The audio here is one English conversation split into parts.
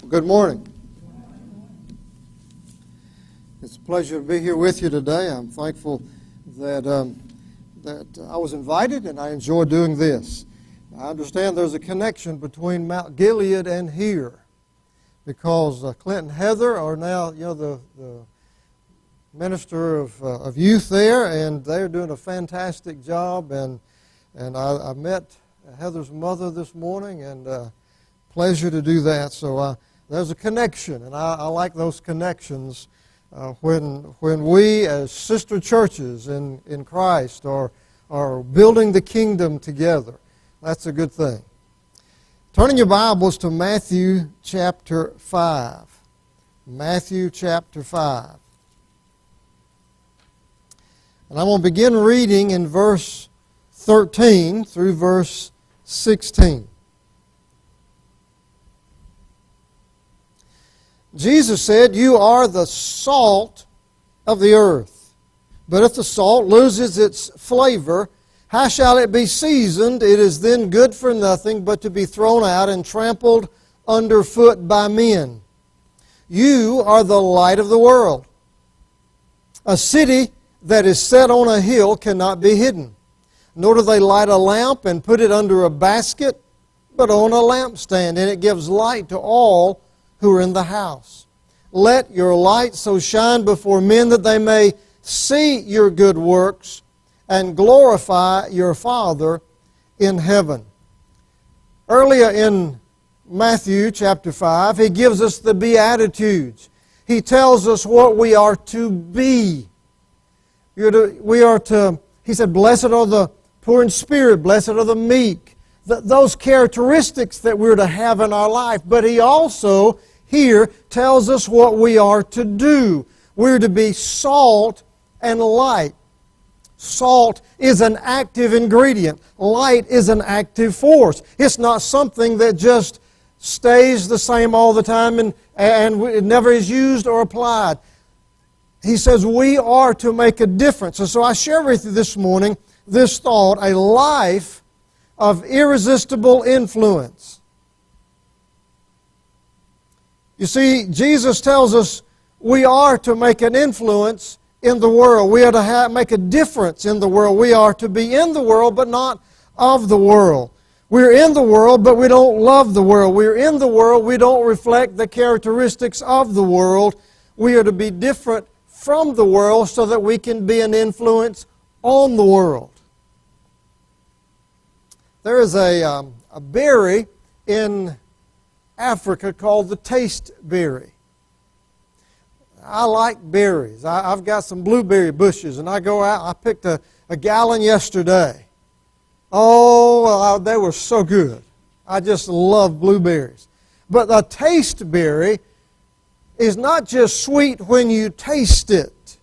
Good morning. It's a pleasure to be here with you today. I'm thankful that I was invited and I enjoy doing this. I understand there's a connection between Mount Gilead and here because Clint and Heather are now, the minister of youth there, and they're doing a fantastic job. And I met Heather's mother this morning, and pleasure to do that. So there's a connection, and I like those connections when we as sister churches in Christ are building the kingdom together. That's a good thing. Turning your Bibles to Matthew chapter 5. Matthew chapter 5. And I'm going to begin reading in verse 13 through verse 16. Jesus said, "You are the salt of the earth. But if the salt loses its flavor, how shall it be seasoned? It is then good for nothing but to be thrown out and trampled underfoot by men. You are the light of the world. A city that is set on a hill cannot be hidden. Nor do they light a lamp and put it under a basket, but on a lampstand, and it gives light to all who are in the house. Let your light so shine before men that they may see your good works and glorify your Father in heaven." Earlier in Matthew chapter 5, he gives us the Beatitudes. He tells us what we are to be. He said, "Blessed are the poor in spirit, blessed are the meek." Those characteristics that we're to have in our life. But he also here tells us what we are to do. We're to be salt and light. Salt is an active ingredient. Light is an active force. It's not something that just stays the same all the time and it never is used or applied. He says we are to make a difference. And so I share with you this morning this thought, a life of irresistible influence. You see, Jesus tells us we are to make an influence in the world. We are to make a difference in the world. We are to be in the world, but not of the world. We're in the world, but we don't love the world. We're in the world, we don't reflect the characteristics of the world. We are to be different from the world so that we can be an influence on the world. There is a berry in Africa called the tasteberry. I like berries. I've got some blueberry bushes, and I go out. I picked a gallon yesterday. Oh, they were so good. I just love blueberries. But the tasteberry is not just sweet when you taste it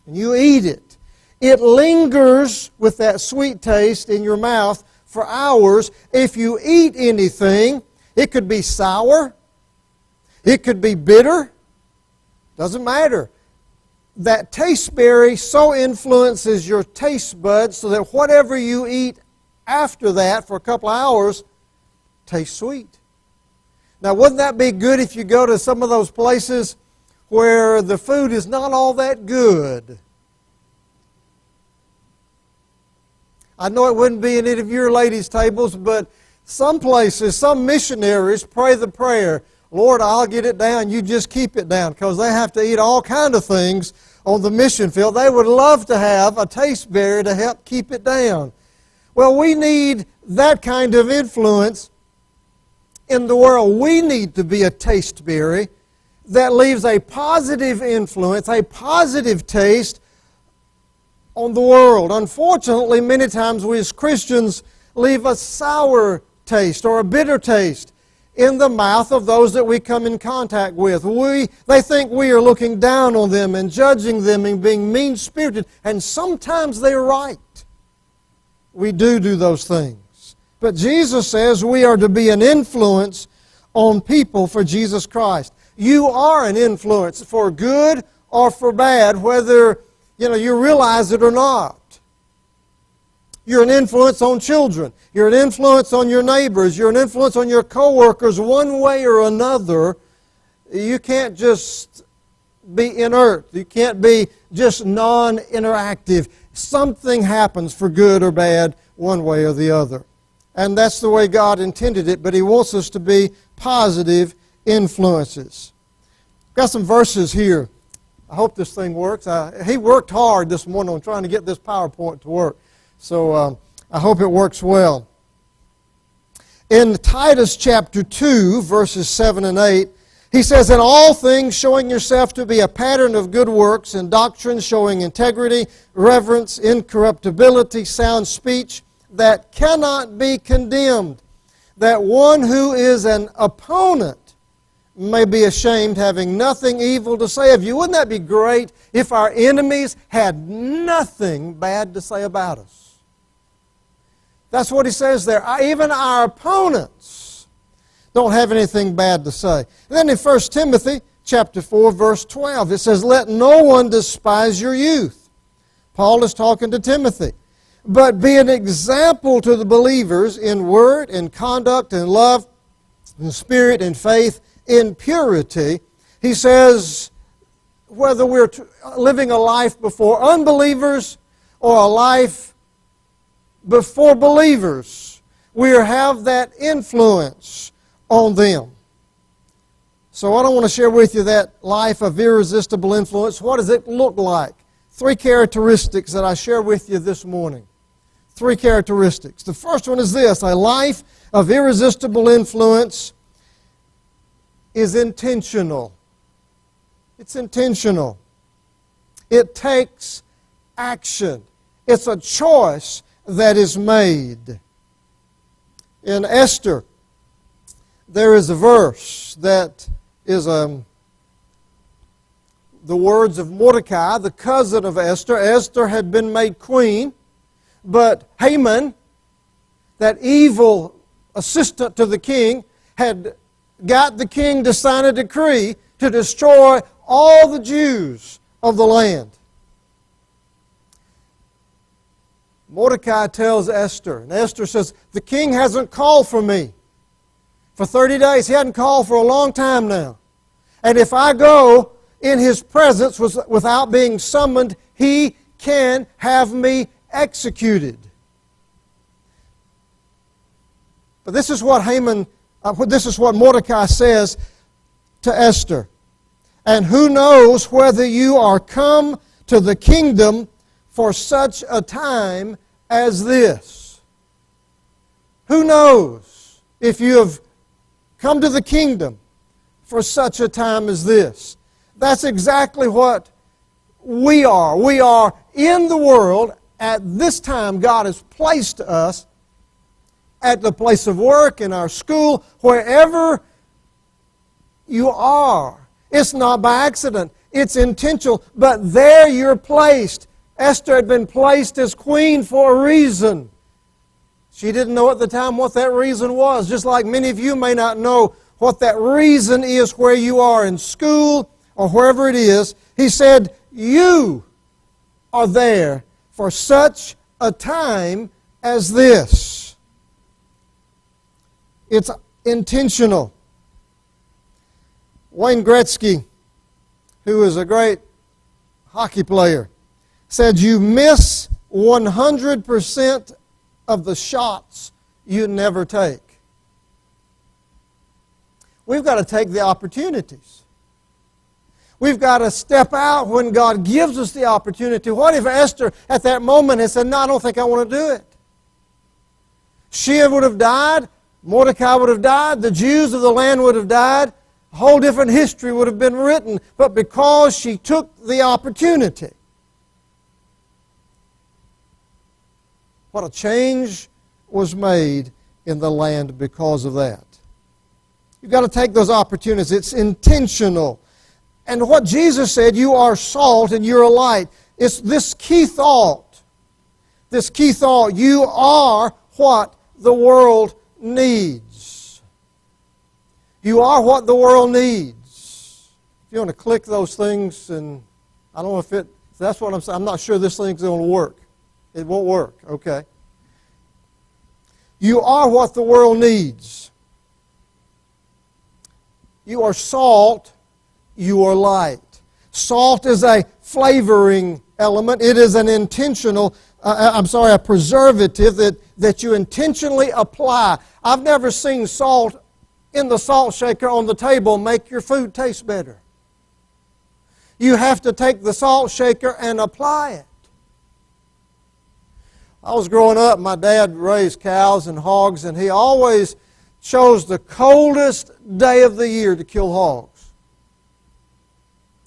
and you eat it. It lingers with that sweet taste in your mouth for hours. If you eat anything, it could be sour, it could be bitter, doesn't matter. That tasteberry so influences your taste buds so that whatever you eat after that for a couple of hours tastes sweet. Now, wouldn't that be good if you go to some of those places where the food is not all that good? I know it wouldn't be in any of your ladies' tables, but some places, some missionaries pray the prayer, "Lord, I'll get it down, you just keep it down," because they have to eat all kind of things on the mission field. They would love to have a tasteberry to help keep it down. Well, we need that kind of influence in the world. We need to be a tasteberry that leaves a positive influence, a positive taste on the world. Unfortunately, many times we as Christians leave a sour taste or a bitter taste in the mouth of those that we come in contact with. They think we are looking down on them and judging them and being mean-spirited, and sometimes they're right. We do those things. But Jesus says we are to be an influence on people for Jesus Christ. You are an influence for good or for bad, whether you realize it or not. You're an influence on children. You're an influence on your neighbors. You're an influence on your coworkers one way or another. You can't just be inert. You can't be just non-interactive. Something happens for good or bad one way or the other. And that's the way God intended it, but He wants us to be positive influences. Got some verses here. I hope this thing works. He worked hard this morning on trying to get this PowerPoint to work. So I hope it works well. In Titus chapter 2, verses 7 and 8, he says, "In all things showing yourself to be a pattern of good works, in doctrine showing integrity, reverence, incorruptibility, sound speech, that cannot be condemned, that one who is an opponent may be ashamed, having nothing evil to say of you." Wouldn't that be great if our enemies had nothing bad to say about us? That's what he says there. Even our opponents don't have anything bad to say. And then in 1 Timothy chapter 4, verse 12, it says, "Let no one despise your youth." Paul is talking to Timothy. "But be an example to the believers in word, in conduct, in love, in spirit, in faith, in purity." He says, whether we're living a life before unbelievers or a life before believers, we have that influence on them. So I want to share with you that life of irresistible influence. What does it look like? 3 characteristics that I share with you this morning. 3 characteristics. The first one is this: a life of irresistible influence is intentional. It's intentional. It takes action. It's a choice that is made. In Esther, there is a verse that is the words of Mordecai, the cousin of Esther. Esther had been made queen, but Haman, that evil assistant to the king, had got the king to sign a decree to destroy all the Jews of the land. Mordecai tells Esther, and Esther says, "The king hasn't called for me for 30 days. He hadn't called for a long time now. And if I go in his presence without being summoned, he can have me executed." But this is what Mordecai says to Esther. "And who knows whether you are come to the kingdom for such a time as this?" Who knows if you have come to the kingdom for such a time as this? That's exactly what we are. We are in the world at this time. God has placed us at the place of work, in our school, wherever you are. It's not by accident. It's intentional. But there you're placed. Esther had been placed as queen for a reason. She didn't know at the time what that reason was, just like many of you may not know what that reason is where you are in school or wherever it is. He said, you are there for such a time as this. It's intentional. Wayne Gretzky, who is a great hockey player, said, "You miss 100% of the shots you never take." We've got to take the opportunities. We've got to step out when God gives us the opportunity. What if Esther at that moment had said, "No, I don't think I want to do it"? She would have died. Mordecai would have died. The Jews of the land would have died. A whole different history would have been written. But because she took the opportunity, what a change was made in the land because of that. You've got to take those opportunities. It's intentional. And what Jesus said, you are salt and you're a light. It's this key thought. This key thought, you are what the world needs. You are what the world needs. If you want to click those things, and I don't know if that's what I'm saying. I'm not sure this thing's going to work. It won't work. Okay. You are what the world needs. You are salt. You are light. Salt is a flavoring element. It is an intentional, a preservative that you intentionally apply. I've never seen salt in the salt shaker on the table make your food taste better. You have to take the salt shaker and apply it. I was growing up, my dad raised cows and hogs, and he always chose the coldest day of the year to kill hogs.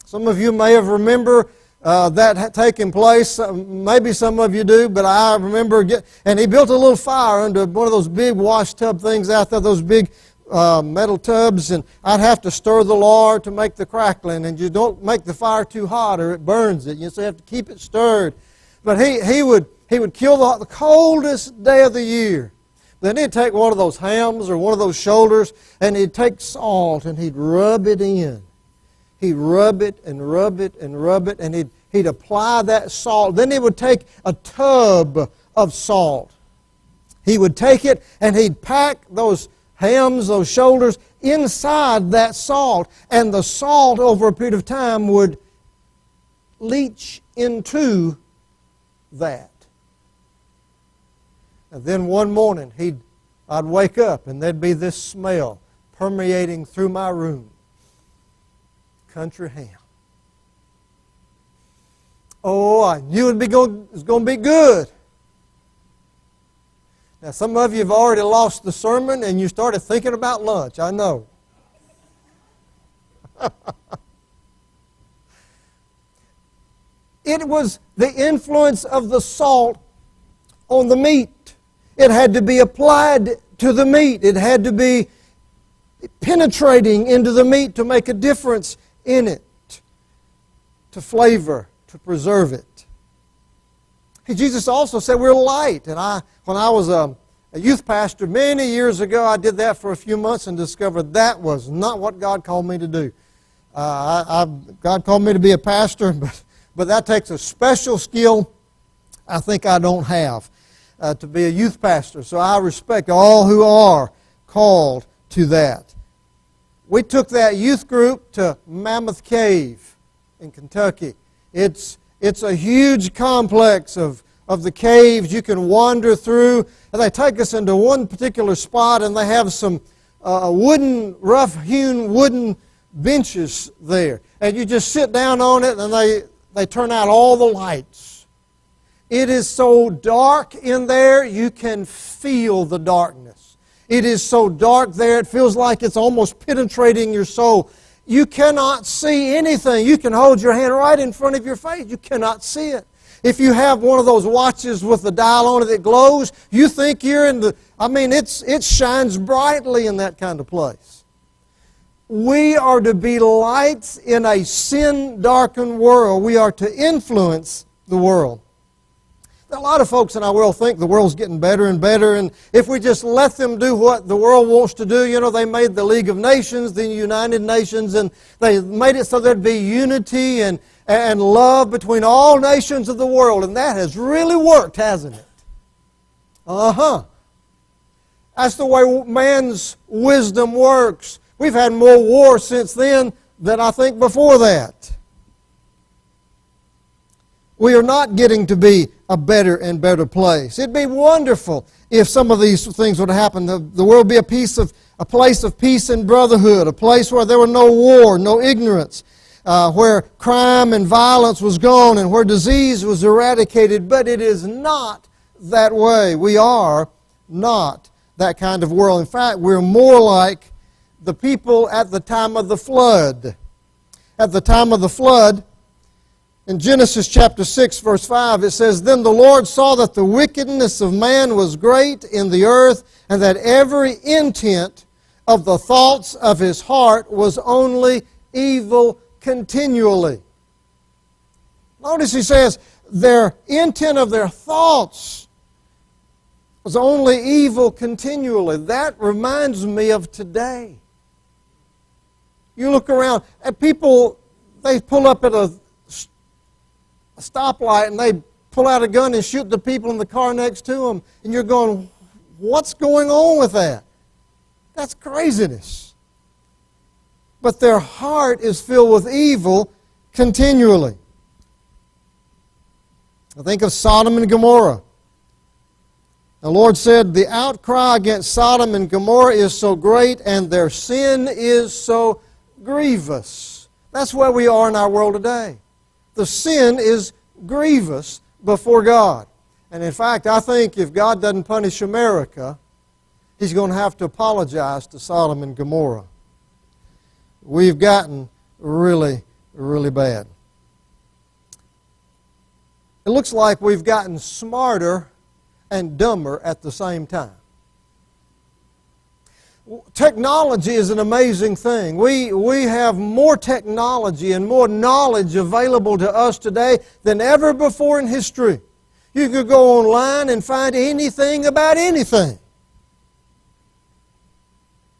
Some of you may have remember that taking place. Maybe some of you do, but I remember and he built a little fire under one of those big wash tub things out there, those big metal tubs, and I'd have to stir the lard to make the crackling, and you don't make the fire too hot or it burns it. So you have to keep it stirred. But he would kill the coldest day of the year. Then he'd take one of those hams or one of those shoulders, and he'd take salt and he'd rub it in. He'd rub it and rub it and rub it, and he'd apply that salt. Then he would take a tub of salt. He would take it and he'd pack those hams, those shoulders, inside that salt. And the salt, over a period of time, would leach into that. And then one morning, I'd wake up and there'd be this smell permeating through my room. Country ham. Oh, I knew it was going to be good. Now, some of you have already lost the sermon and you started thinking about lunch. I know. It was the influence of the salt on the meat. It had to be applied to the meat. It had to be penetrating into the meat to make a difference in it, to flavor, to preserve it. Jesus also said we're light. And when I was a youth pastor many years ago, I did that for a few months and discovered that was not what God called me to do. God called me to be a pastor, but that takes a special skill I think I don't have to be a youth pastor. So I respect all who are called to that. We took that youth group to Mammoth Cave in Kentucky. It's a huge complex of the caves you can wander through. And they take us into one particular spot, and they have some rough-hewn wooden benches there. And you just sit down on it, and they turn out all the lights. It is so dark in there, you can feel the darkness. It is so dark there, it feels like it's almost penetrating your soul. You cannot see anything. You can hold your hand right in front of your face. You cannot see it. If you have one of those watches with the dial on it that glows, you think you're in it shines brightly in that kind of place. We are to be lights in a sin-darkened world. We are to influence the world. A lot of folks in our world think the world's getting better and better, and if we just let them do what the world wants to do, they made the League of Nations, the United Nations, and they made it so there'd be unity and love between all nations of the world, and that has really worked, hasn't it? That's the way man's wisdom works. We've had more war since then than I think before that. We are not getting to be a better and better place. It'd be wonderful if some of these things would happen. The world would be a place of peace and brotherhood, a place where there were no war, no ignorance, where crime and violence was gone and where disease was eradicated. But it is not that way. We are not that kind of world. In fact, we're more like the people at the time of the flood. At the time of the flood, in Genesis chapter 6, verse 5, it says, "Then the Lord saw that the wickedness of man was great in the earth, and that every intent of the thoughts of his heart was only evil continually." Notice he says, their intent of their thoughts was only evil continually. That reminds me of today. You look around, and people, they pull up at a stoplight and they pull out a gun and shoot the people in the car next to them. And you're going, What's going on with that? That's craziness. But their heart is filled with evil continually. I think of Sodom and Gomorrah. The Lord said, the outcry against Sodom and Gomorrah is so great and their sin is so grievous. That's where we are in our world today. The sin is grievous before God. And in fact, I think if God doesn't punish America, He's going to have to apologize to Sodom and Gomorrah. We've gotten really, really bad. It looks like we've gotten smarter and dumber at the same time. Technology is an amazing thing. We have more technology and more knowledge available to us today than ever before in history. You could go online and find anything about anything.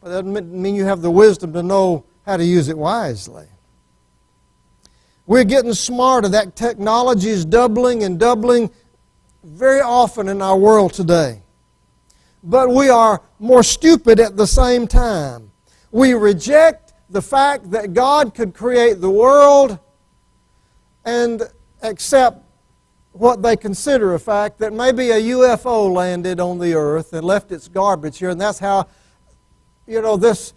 But that doesn't mean you have the wisdom to know how to use it wisely. We're getting smarter. That technology is doubling and doubling very often in our world today. But we are more stupid at the same time. We reject the fact that God could create the world and accept what they consider a fact that maybe a UFO landed on the earth and left its garbage here, and that's how, this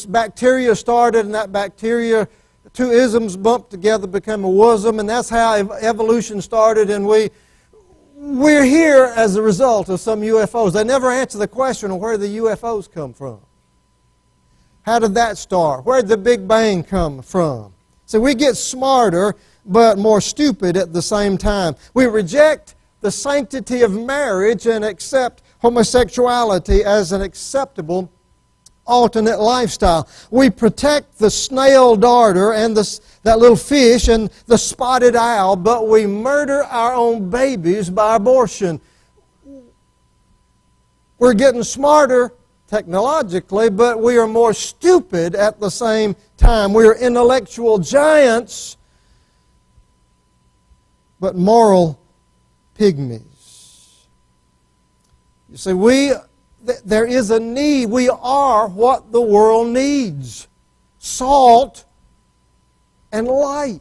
bacteria started, and that bacteria, two isms bumped together, became a wasm, and that's how evolution started, and we're here as a result of some UFOs. They never answer the question of where the UFOs come from. How did that start? Where did the Big Bang come from? So we get smarter but more stupid at the same time. We reject the sanctity of marriage and accept homosexuality as an acceptable alternate lifestyle. We protect the snail darter and that little fish and the spotted owl, but we murder our own babies by abortion. We're getting smarter technologically, but we are more stupid at the same time. We are intellectual giants, but moral pygmies. You see, there is a need. We are what the world needs. Salt and light.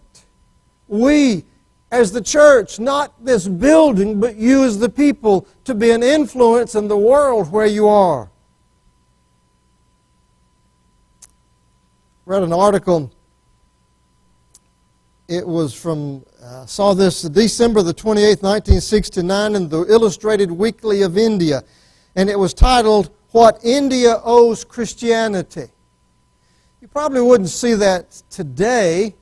We, as the church, not this building, but you as the people, to be an influence in the world where you are. Read an article. It was from, saw this December the 28th, 1969 in the Illustrated Weekly of India. And it was titled, What India Owes Christianity. You probably wouldn't see that today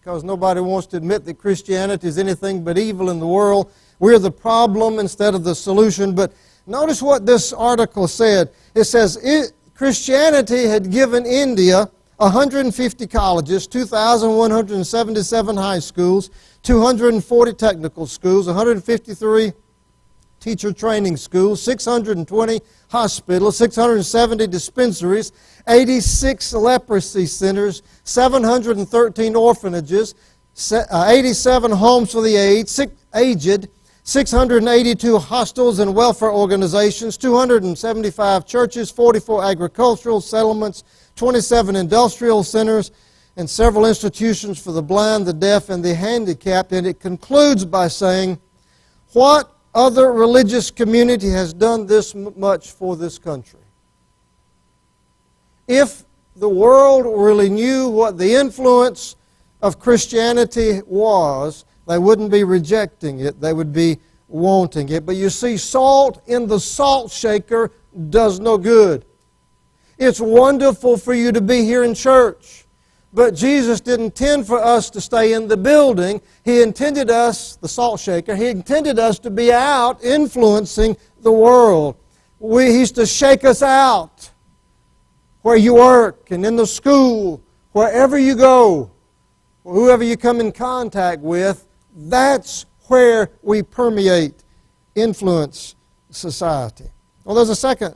because nobody wants to admit that Christianity is anything but evil in the world. We're the problem instead of the solution. But notice what this article said. It says, Christianity had given India 150 colleges, 2,177 high schools, 240 technical schools, 153 teacher training schools, 620 hospitals, 670 dispensaries, 86 leprosy centers, 713 orphanages, 87 homes for the aged, 682 hostels and welfare organizations, 275 churches, 44 agricultural settlements, 27 industrial centers, and several institutions for the blind, the deaf, and the handicapped. And it concludes by saying, what other religious community has done this much for this country? If the world really knew what the influence of Christianity was, they wouldn't be rejecting it, they would be wanting it. But you see, salt in the salt shaker does no good. It's wonderful for you to be here in church, but Jesus didn't intend for us to stay in the building. He intended us, the salt shaker, He intended us to be out influencing the world. He's to shake us out where you work and in the school, wherever you go, or whoever you come in contact with. That's where we permeate, influence society. Well, there's a second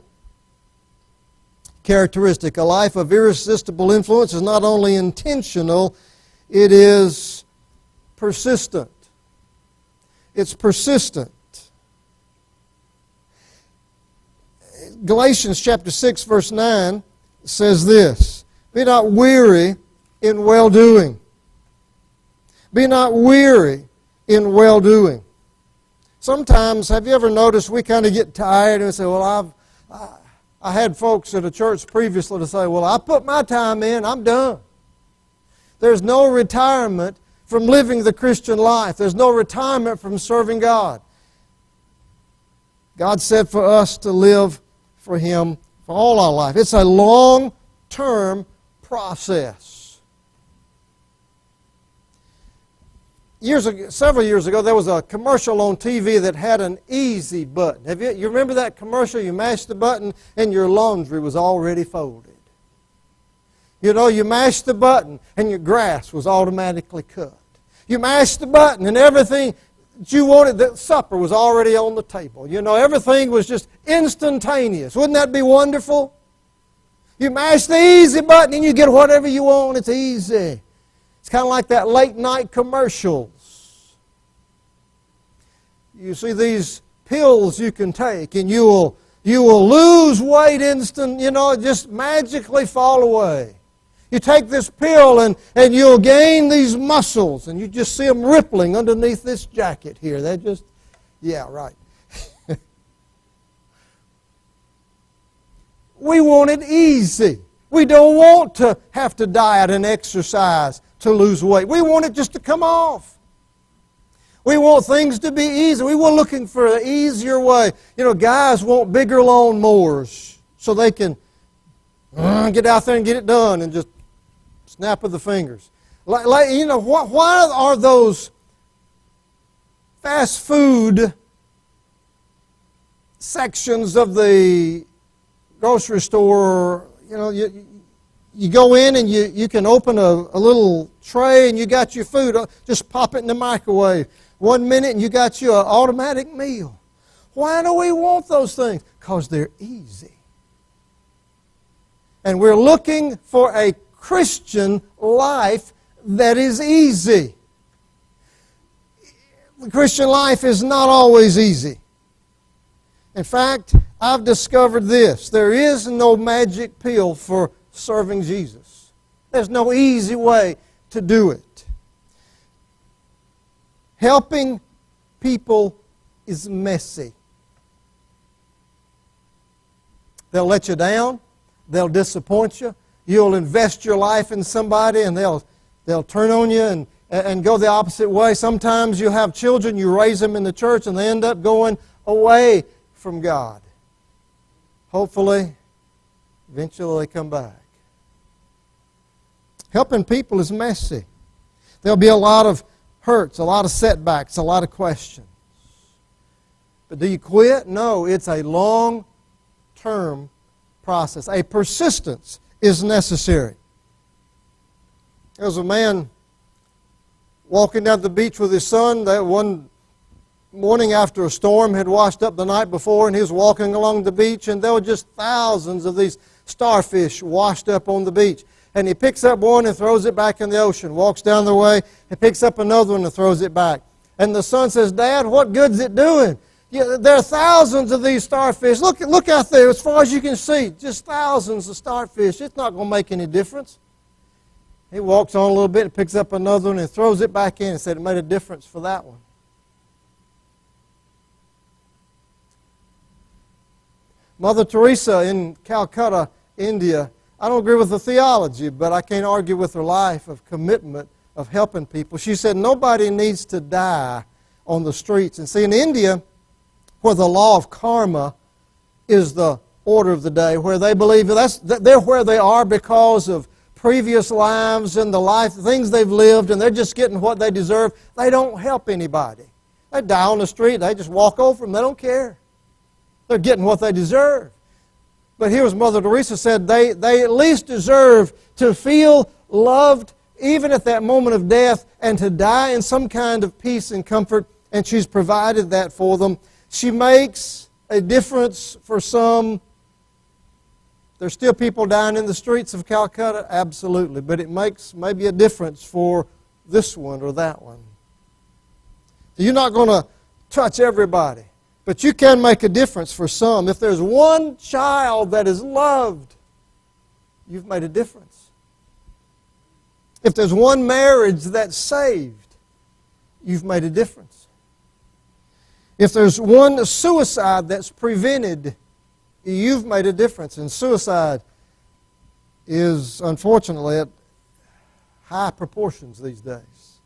characteristic. A life of irresistible influence is not only intentional, it is persistent. It's persistent. Galatians chapter 6, verse 9 says this, "Be not weary in well-doing." Be not weary in well-doing. Sometimes, have you ever noticed we kind of get tired and say, well, I had folks at a church previously to say, well, I put my time in, I'm done. There's no retirement from living the Christian life. There's no retirement from serving God. God said for us to live for Him for all our life. It's a long-term process. Several years ago, there was a commercial on TV that had an easy button. You remember that commercial? You mashed the button and your laundry was already folded. You know, you mashed the button and your grass was automatically cut. You mashed the button and everything that you wanted, the supper was already on the table. You know, everything was just instantaneous. Wouldn't that be wonderful? You mash the easy button and you get whatever you want. It's easy. It's kind of like that late night commercials. You see these pills you can take and you will lose weight instant, just magically fall away. You take this pill and you'll gain these muscles and you just see them rippling underneath this jacket here. They're just, yeah, right. We want it easy. We don't want to have to diet and exercise to lose weight. We want it just to come off. We want things to be easy. We were looking for an easier way. Guys want bigger lawnmowers so they can get out there and get it done and just snap of the fingers. Why are those fast food sections of the grocery store, you go in and you can open a little tray and you got your food. Just pop it in the microwave. 1 minute and you got your automatic meal. Why do we want those things? Because they're easy. And we're looking for a Christian life that is easy. The Christian life is not always easy. In fact, I've discovered this. There is no magic pill for serving Jesus. There's no easy way to do it. Helping people is messy. They'll let you down. They'll disappoint you. You'll invest your life in somebody and they'll turn on you and go the opposite way. Sometimes you have children, you raise them in the church and they end up going away from God. Hopefully, eventually they come back. Helping people is messy. There'll be a lot of hurts, a lot of setbacks, a lot of questions. But do you quit? No, it's a long-term process. A persistence is necessary. There was a man walking down the beach with his son that one morning after a storm had washed up the night before, and he was walking along the beach, and there were just thousands of these starfish washed up on the beach. And he picks up one and throws it back in the ocean, walks down the way, and picks up another one and throws it back. And the son says, "Dad, what good's it doing? There are thousands of these starfish. Look out there as far as you can see. Just thousands of starfish. It's not going to make any difference." He walks on a little bit and picks up another one and throws it back in and said it made a difference for that one. Mother Teresa in Calcutta, India, I don't agree with the theology, but I can't argue with her life of commitment of helping people. She said nobody needs to die on the streets. And see, in India, where the law of karma is the order of the day, where they believe they're where they are because of previous lives and the things they've lived, and they're just getting what they deserve. They don't help anybody. They die on the street. They just walk over them. They don't care. They're getting what they deserve. But here's Mother Teresa said they at least deserve to feel loved even at that moment of death and to die in some kind of peace and comfort, and she's provided that for them. She makes a difference for some. There's still people dying in the streets of Calcutta, absolutely, but it makes maybe a difference for this one or that one. You're not going to touch everybody. But you can make a difference for some. If there's one child that is loved, you've made a difference. If there's one marriage that's saved, you've made a difference. If there's one suicide that's prevented, you've made a difference. And suicide is, unfortunately, at high proportions these days.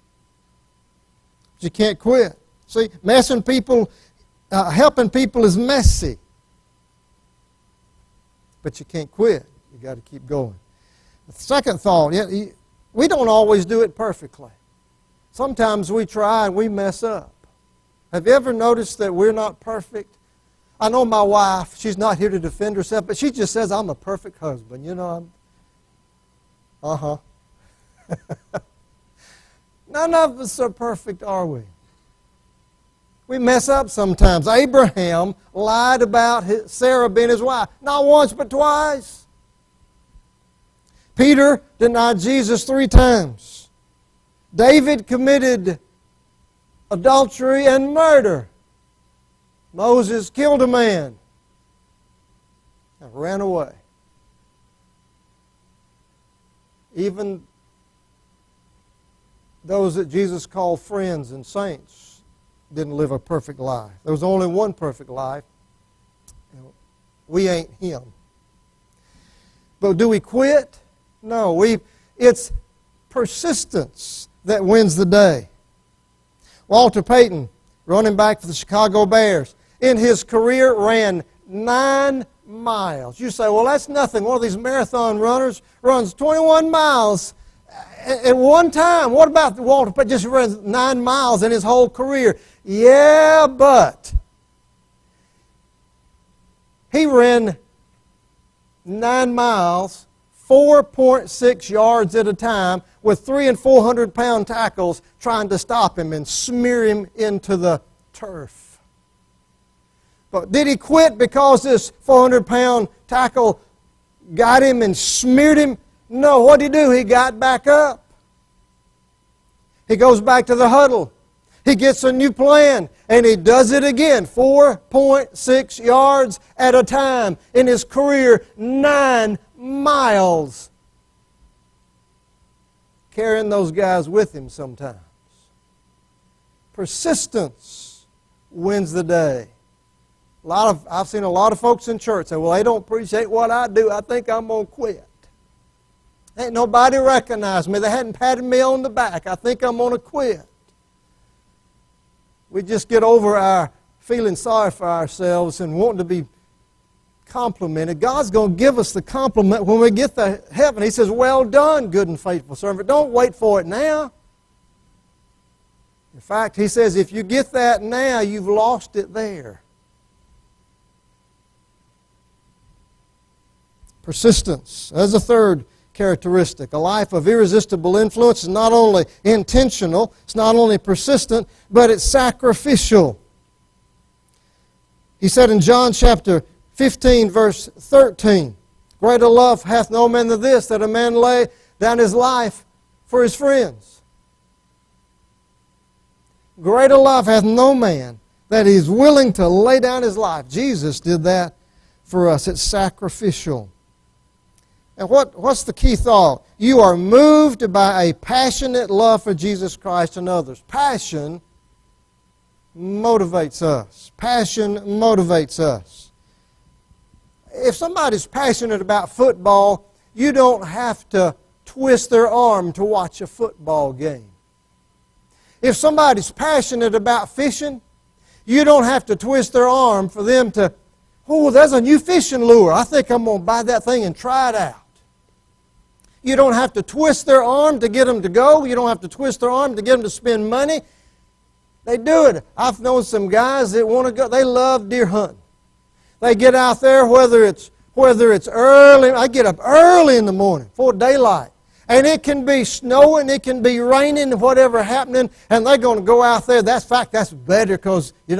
But you can't quit. See, helping people is messy. But you can't quit. You've got to keep going. The second thought, we don't always do it perfectly. Sometimes we try and we mess up. Have you ever noticed that we're not perfect? I know my wife, she's not here to defend herself, but she just says, I'm a perfect husband. You know, None of us are perfect, are we? We mess up sometimes. Abraham lied about Sarah being his wife. Not once, but twice. Peter denied Jesus 3 times. David committed adultery and murder. Moses killed a man and ran away. Even those that Jesus called friends and saints didn't live a perfect life. There was only one perfect life. We ain't him. But do we quit? No. It's persistence that wins the day. Walter Payton, running back for the Chicago Bears, in his career ran 9 miles. You say, well, that's nothing. One of these marathon runners runs 21 miles at one time. What about Walter Payton? Just runs 9 miles in his whole career. Yeah, but he ran 9 miles, 4.6 yards at a time, with 300 and 400 pound tackles trying to stop him and smear him into the turf. But did he quit because this 400 pound tackle got him and smeared him? No. What did he do? He got back up. He goes back to the huddle. He gets a new plan, and he does it again, 4.6 yards at a time. In his career, 9 miles. Carrying those guys with him sometimes. Persistence wins the day. I've seen a lot of folks in church say, well, they don't appreciate what I do. I think I'm going to quit. Ain't nobody recognized me. They hadn't patted me on the back. I think I'm going to quit. We just get over our feeling sorry for ourselves and wanting to be complimented. God's going to give us the compliment when we get to heaven. He says, well done, good and faithful servant. Don't wait for it now. In fact, He says, if you get that now, you've lost it there. Persistence. As a third characteristic, a life of irresistible influence is not only intentional, it's not only persistent, but it's sacrificial. He said in John chapter 15, verse 13, greater love hath no man than this, that a man lay down his life for his friends. Greater love hath no man that he is willing to lay down his life. Jesus did that for us. It's sacrificial. And what's the key thought? You are moved by a passionate love for Jesus Christ and others. Passion motivates us. Passion motivates us. If somebody's passionate about football, you don't have to twist their arm to watch a football game. If somebody's passionate about fishing, you don't have to twist their arm for them to, oh, there's a new fishing lure. I think I'm going to buy that thing and try it out. You don't have to twist their arm to get them to go. You don't have to twist their arm to get them to spend money. They do it. I've known some guys that want to go. They love deer hunting. They get out there, whether it's early. I get up early in the morning before daylight. And it can be snowing, it can be raining, whatever happening, and they're going to go out there. That's better because, they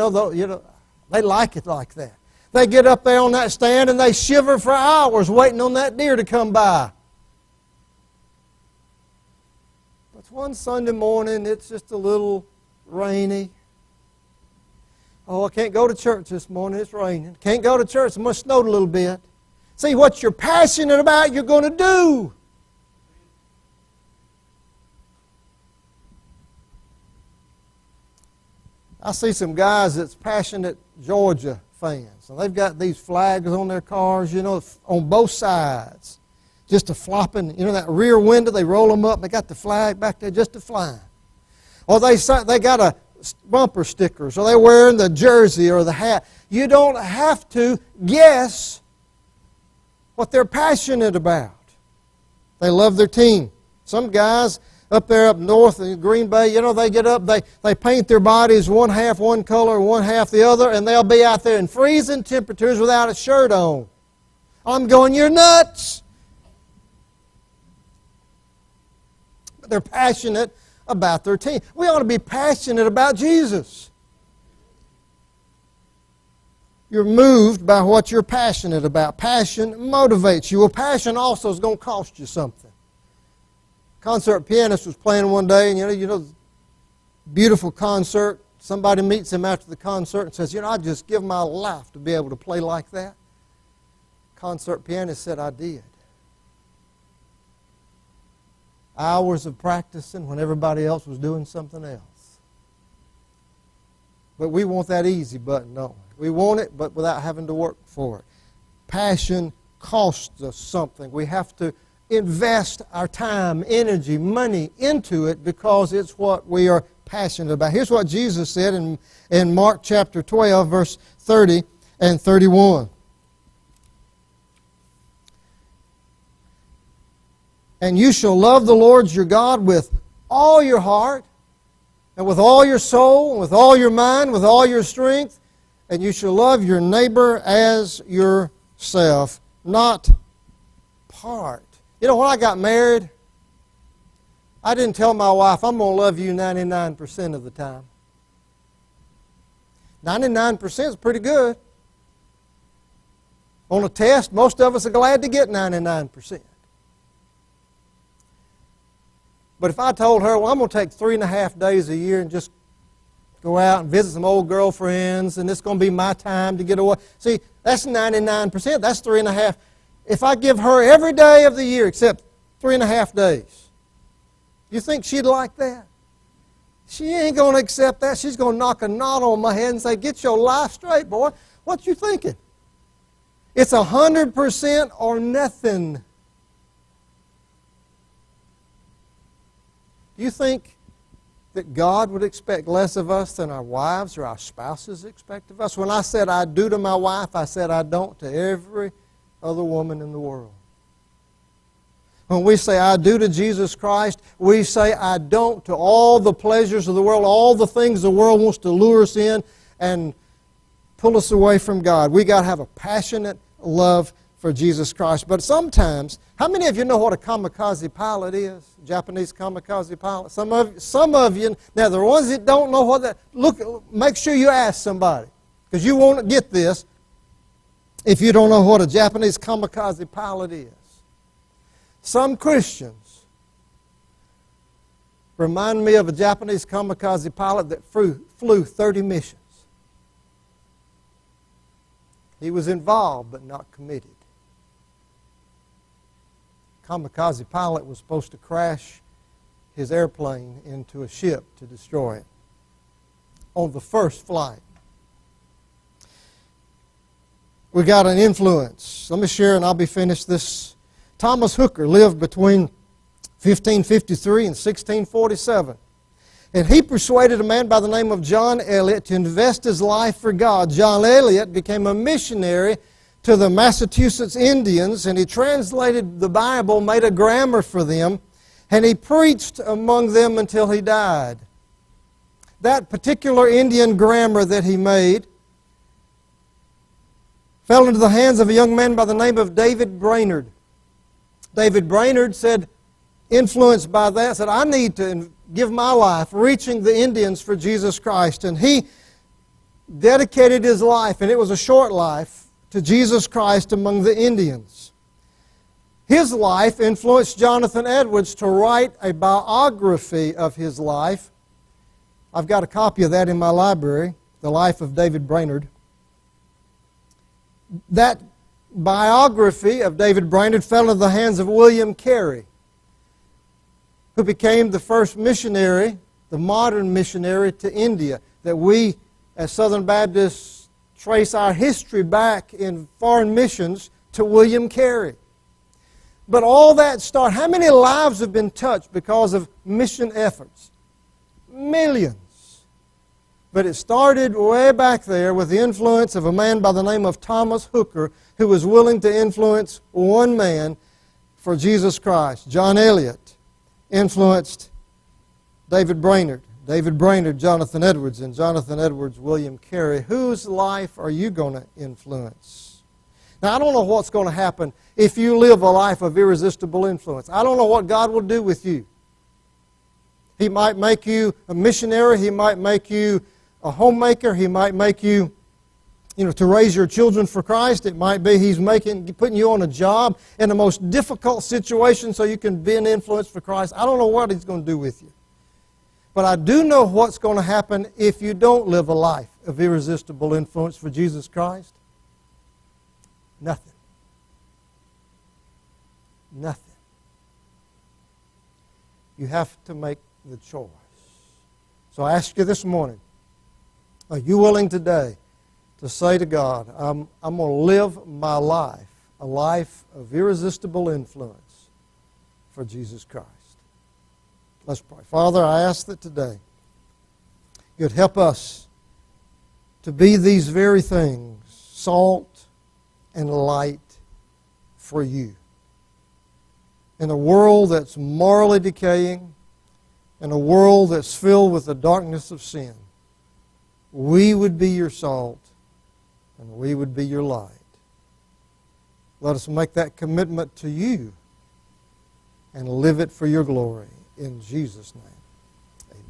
like it like that. They get up there on that stand and they shiver for hours waiting on that deer to come by. But one Sunday morning, it's just a little rainy. Oh, I can't go to church this morning. It's raining. Can't go to church. It must have snowed a little bit. See, what you're passionate about, you're going to do. I see some guys that's passionate Georgia fans. And they've got these flags on their cars, you know, on both sides. Just a flopping, you know, that rear window, they roll them up, and they got the flag back there just a flying. Or they got a bumper stickers, or they're wearing the jersey or the hat. You don't have to guess what they're passionate about. They love their team. Some guys up there up north in Green Bay, you know, they get up, they paint their bodies one half one color, one half the other, and they'll be out there in freezing temperatures without a shirt on. I'm going, you're nuts. But they're passionate about their team. We ought to be passionate about Jesus. You're moved by what you're passionate about. Passion motivates you. Well, passion also is going to cost you something. Concert pianist was playing one day, and you know, beautiful concert. Somebody meets him after the concert and says, you know, I'd just give my life to be able to play like that. Concert pianist said, I did. Hours of practicing when everybody else was doing something else. But we want that easy button, don't we? We want it, but without having to work for it. Passion costs us something. We have to invest our time, energy, money into it because it's what we are passionate about. Here's what Jesus said in Mark chapter 12, verse 30 and 31. And you shall love the Lord your God with all your heart, and with all your soul, and with all your mind, with all your strength, and you shall love your neighbor as yourself, not part. You know, when I got married, I didn't tell my wife, I'm going to love you 99% of the time. 99% is pretty good. On a test, most of us are glad to get 99%. But if I told her, well, I'm going to take 3.5 days a year and just go out and visit some old girlfriends, and it's going to be my time to get away. See, that's 99%. That's 3.5. If I give her every day of the year except 3.5 days, you think she'd like that? She ain't going to accept that. She's going to knock a knot on my head and say, get your life straight, boy. What you thinking? It's 100% or nothing. Do you think that God would expect less of us than our wives or our spouses expect of us? When I said I do to my wife, I said I don't to every other woman in the world. When we say I do to Jesus Christ, we say I don't to all the pleasures of the world, all the things the world wants to lure us in and pull us away from God. We got to have a passionate love for Jesus Christ. But sometimes, how many of you know what a kamikaze pilot is? Japanese kamikaze pilot? Some of you, now the ones that don't know what that, make sure you ask somebody, because you won't get this if you don't know what a Japanese kamikaze pilot is. Some Christians remind me of a Japanese kamikaze pilot that flew 30 missions. He was involved but not committed. Kamikaze pilot was supposed to crash his airplane into a ship to destroy it on the first flight. We got an influence. Let me share and I'll be finished this. Thomas Hooker lived between 1553 and 1647. And he persuaded a man by the name of John Eliot to invest his life for God. John Eliot became a missionary to the Massachusetts Indians, and he translated the Bible, made a grammar for them, and he preached among them until he died. That particular Indian grammar that he made fell into the hands of a young man by the name of David Brainerd. David Brainerd said, influenced by that, said, I need to give my life reaching the Indians for Jesus Christ. And he dedicated his life, and it was a short life, to Jesus Christ among the Indians. His life influenced Jonathan Edwards to write a biography of his life. I've got a copy of that in my library. the life of David Brainerd. That biography of David Brainerd fell into the hands of William Carey, who became the first missionary, the modern missionary to India, that we as Southern Baptists trace our history back in foreign missions to William Carey. But all that started, how many lives have been touched because of mission efforts? Millions. But it started way back there with the influence of a man by the name of Thomas Hooker, who was willing to influence one man for Jesus Christ. John Eliot influenced David Brainerd. David Brainerd, Jonathan Edwards, and Jonathan Edwards, William Carey. Whose life are you going to influence? Now, I don't know what's going to happen if you live a life of irresistible influence. I don't know what God will do with you. He might make you a missionary. He might make you a homemaker. He might make you, to raise your children for Christ. It might be He's putting you on a job in the most difficult situation so you can be an influence for Christ. I don't know what He's going to do with you. But I do know what's going to happen if you don't live a life of irresistible influence for Jesus Christ. Nothing. Nothing. You have to make the choice. So I ask you this morning, are you willing today to say to God, I'm going to live my life, a life of irresistible influence for Jesus Christ? Let's pray. Father, I ask that today You'd help us to be these very things, salt and light for You. In a world that's morally decaying, in a world that's filled with the darkness of sin, we would be Your salt and we would be Your light. Let us make that commitment to You and live it for Your glory. In Jesus' name, amen.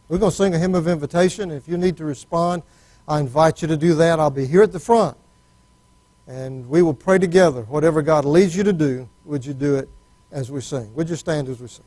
We're going to sing a hymn of invitation. If you need to respond, I invite you to do that. I'll be here at the front, and we will pray together. Whatever God leads you to do, would you do it as we sing? Would you stand as we sing?